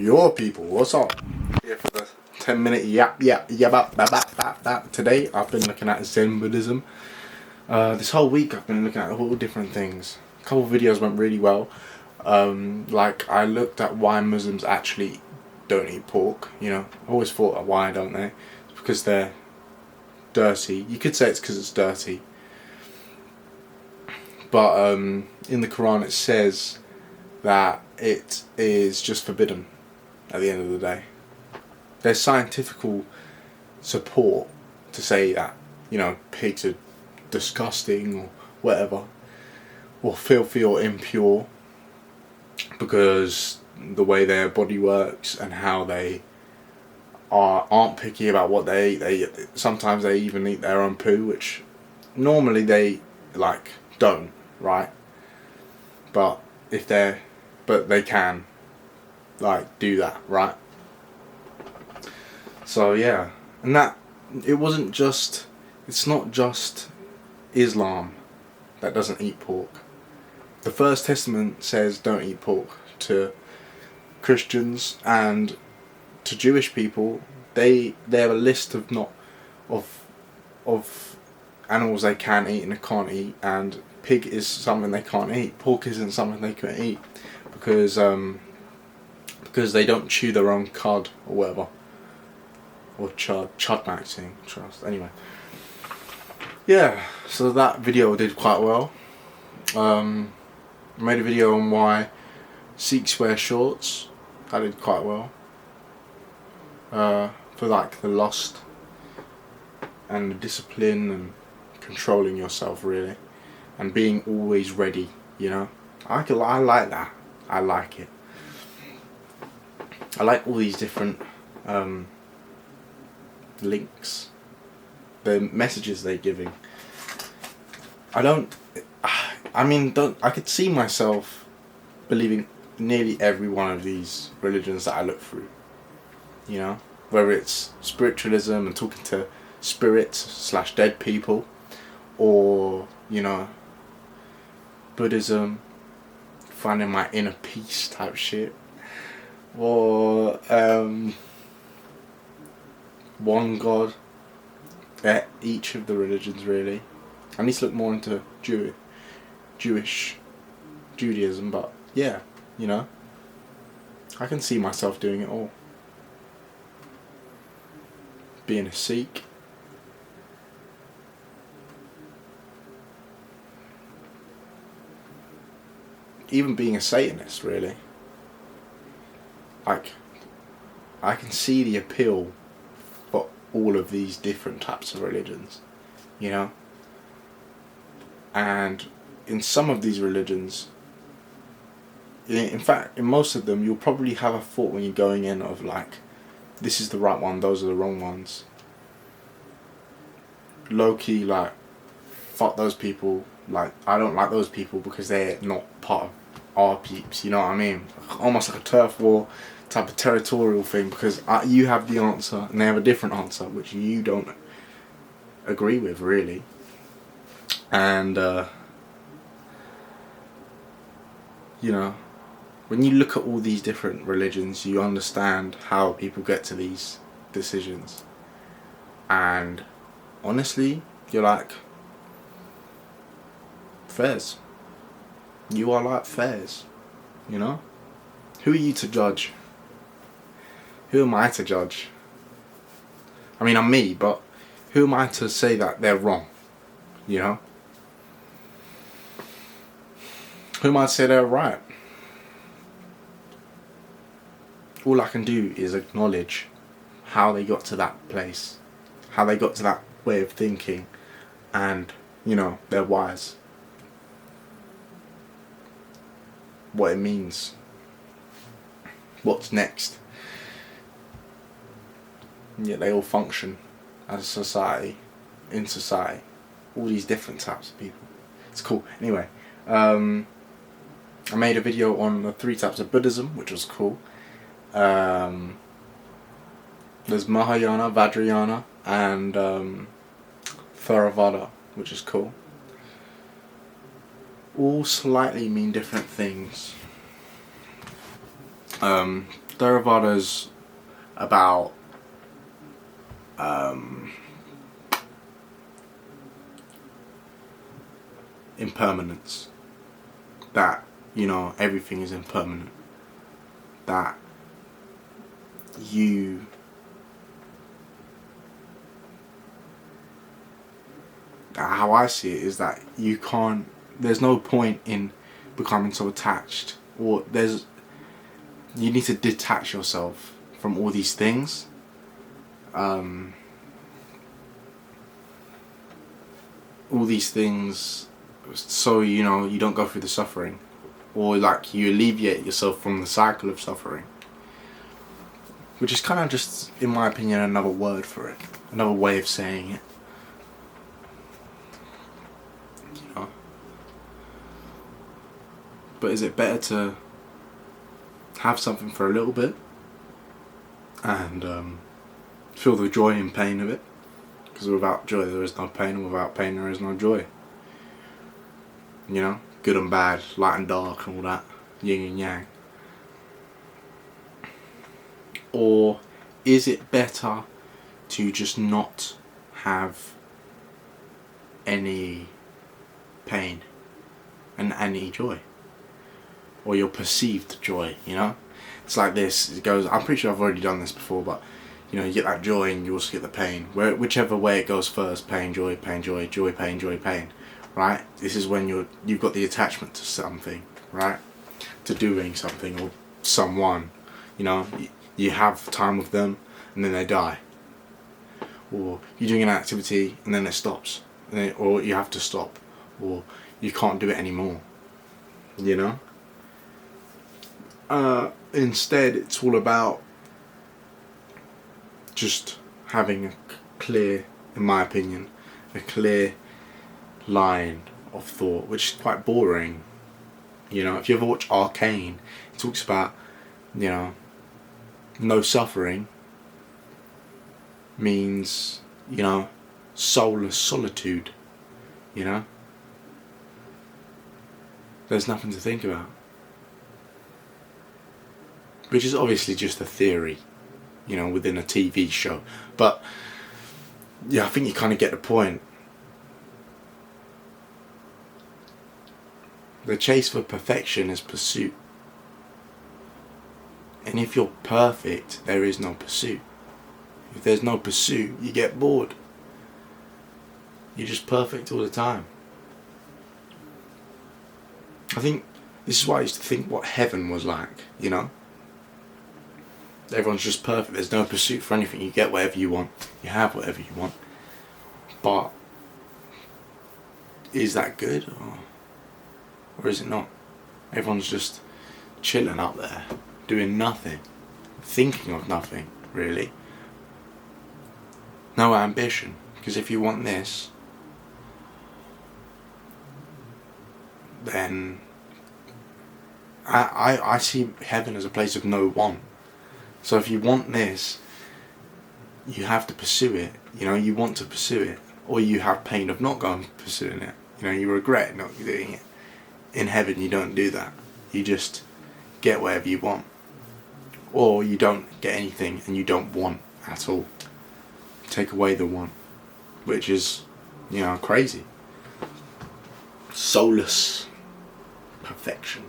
your people. What's up? Here for the 10-minute yap. Today I've been looking at Zen Buddhism. This whole week I've been looking at all different things. A couple of videos went really well. Like I looked at why Muslims actually don't eat pork. You know, I always thought, why don't they? It's because they're dirty. You could say it's because it's dirty. But in the Quran it says that it is just forbidden at the end of the day. There's scientific support to say that, you know, pigs are disgusting or whatever, or filthy or impure, because the way their body works and how they aren't picky about what they eat. Sometimes they even eat their own poo, which normally they don't, right? But they can do that, right? So yeah, and that it's not just Islam that doesn't eat pork. The First Testament says don't eat pork to Christians, and to Jewish people they have a list of animals they can eat and they can't eat, and pig is something they can't eat. Pork isn't something they can eat because they don't chew their own cud or whatever, or chud maxing trust. Anyway, yeah. So that video did quite well. I made a video on why Sikhs wear shorts. That did quite well. For the lust and the discipline and controlling yourself, really, and being always ready. You know, I like that. I like it. I like all these different links, the messages they're giving. I could see myself believing nearly every one of these religions that I look through. You know, whether it's spiritualism and talking to spirits / dead people, or, you know, Buddhism, finding my inner peace type shit, or one God. Each of the religions, really. I need to look more into Judaism, but yeah, you know, I can see myself doing it all. Being a Sikh, even being a Satanist, really. I can see the appeal for all of these different types of religions, you know. And in some of these religions, in fact, in most of them, you'll probably have a thought when you're going in of this is the right one, those are the wrong ones. Low key, fuck those people. I don't like those people because they're not part of our peeps, you know what I mean? Almost like a turf war type of territorial thing, because you have the answer and they have a different answer which you don't agree with, really. And you know, when you look at all these different religions, you understand how people get to these decisions, and honestly, you're like, fairs. You are like fairs, you know? Who are you to judge? Who am I to judge? I mean, I'm me, but who am I to say that they're wrong, you know? Who am I to say they're right? All I can do is acknowledge how they got to that place, how they got to that way of thinking, and, you know, they're wise. What it means. What's next. And yet they all function as a society, in society. All these different types of people. It's cool. Anyway, I made a video on the 3 types of Buddhism, which was cool. There's Mahayana, Vajrayana, and Theravada, which is cool. All slightly mean different things. Theravadas about impermanence. That, you know, everything is impermanent. That you how I see it is that you can't, there's no point in becoming so attached, or you need to detach yourself from all these things. All these things, so you know you don't go through the suffering, or like you alleviate yourself from the cycle of suffering, which is kind of just, in my opinion, another word for it, another way of saying it. You know. But is it better to have something for a little bit and feel the joy and pain of it? Because without joy there is no pain, and without pain there is no joy. You know, good and bad, light and dark, and all that, yin and yang. Or is it better to just not have any pain and any joy, or your perceived joy? You know, it's like this. It goes. I'm pretty sure I've already done this before, but you know, you get that joy and you also get the pain. Whichever way it goes first, pain, joy, joy, pain, joy, pain. Right? This is when you've got the attachment to something, right? To doing something or someone. You know, you have time with them and then they die. Or you're doing an activity and then it stops. Or you have to stop. Or you can't do it anymore. You know? Instead, it's all about just having a clear, in my opinion, a clear line of thought, which is quite boring. You know, if you ever watch Arcane, it talks about, you know, no suffering means, you know, soulless solitude. You know, there's nothing to think about, which is obviously just a theory, you know, within a TV show. But yeah, I think you kind of get the point. The chase for perfection is pursuit. And if you're perfect, there is no pursuit. If there's no pursuit, you get bored. You're just perfect all the time. I think this is why I used to think what heaven was like, you know? Everyone's just perfect. There's no pursuit for anything. You get whatever you want. You have whatever you want. But is that good? Or is it not? Everyone's just chilling up there, doing nothing, thinking of nothing, really. No ambition. Because if you want this, then I see heaven as a place of no want. So if you want this, you have to pursue it. You know, you want to pursue it, or you have pain of not going pursuing it. You know, you regret not doing it. In heaven, you don't do that. You just get whatever you want, or you don't get anything and you don't want at all. Take away the want, which is, you know, crazy. Soulless perfection,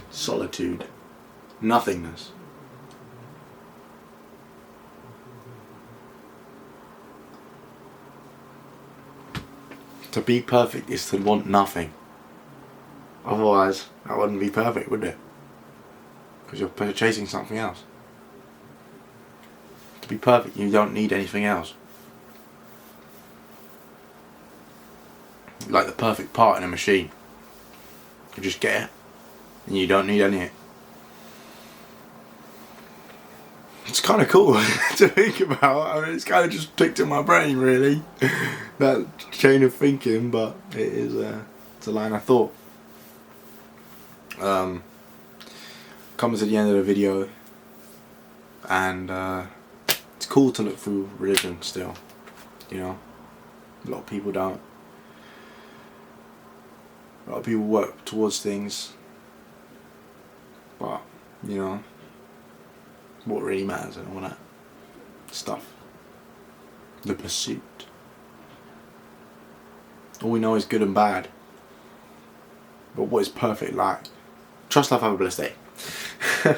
solitude, nothingness. To be perfect is to want nothing. Otherwise, that wouldn't be perfect, would it? Because you're chasing something else. To be perfect, you don't need anything else. Like the perfect part in a machine. You just get it, and you don't need any of it. It's kind of cool to think about. I mean, it's kind of just clicked in my brain, really, that chain of thinking. But it is it's a line of thought. Comes at the end of the video, and it's cool to look through religion still. You know, a lot of people don't. A lot of people work towards things, but you know, what really matters and all that stuff. The pursuit. All we know is good and bad. But what is perfect like? Trust, love, have a blessed day.